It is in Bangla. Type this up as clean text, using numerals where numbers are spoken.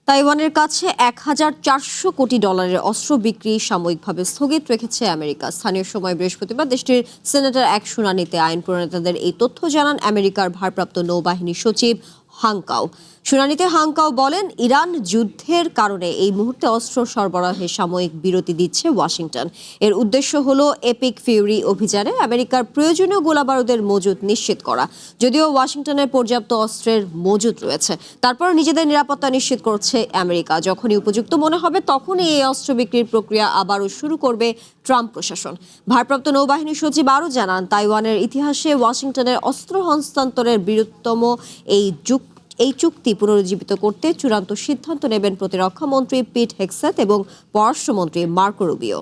তাইওয়ানের কাছে $1,400 কোটি অস্ত্র বিক্রি সাময়িকভাবে স্থগিত রেখেছে আমেরিকা। স্থানীয় সময় বৃহস্পতিবার দেশটির সেনেটের এক শুনানিতে আইন প্রণেতাদের এই তথ্য জানান আমেরিকার ভারপ্রাপ্ত নৌবাহিনী সচিব হাংকাও। শুনানিতে হাংকাও বলেন, ইরান যুদ্ধের কারণে এই মুহূর্তে অস্ত্র সরবরাহে সাময়িক বিরতি দিচ্ছে ওয়াশিংটন। এর উদ্দেশ্য হল এপিক ফিউরি অভিযানে আমেরিকার প্রয়োজনীয় গোলাবারুদের মজুত নিশ্চিত করা। যদিও ওয়াশিংটনের পর্যাপ্ত অস্ত্রের মজুত রয়েছে, তারপর নিজেদের নিরাপত্তা নিশ্চিত করছে আমেরিকা। যখনই উপযুক্ত মনে হবে তখনই এই অস্ত্র বিক্রির প্রক্রিয়া আবারও শুরু করবে ট্রাম্প প্রশাসন। ভারপ্রাপ্ত নৌবাহিনী সচিব আরও জানান, তাইওয়ানের ইতিহাসে ওয়াশিংটনের অস্ত্র হস্তান্তরের বৃহত্তম এই চুক্তি পুনরুজ্জীবিত করতে চূড়ান্ত সিদ্ধান্ত নেবেন প্রতিরক্ষা মন্ত্রী পিট হেগসেথ এবং পররাষ্ট্রমন্ত্রী মার্কো রুবিও।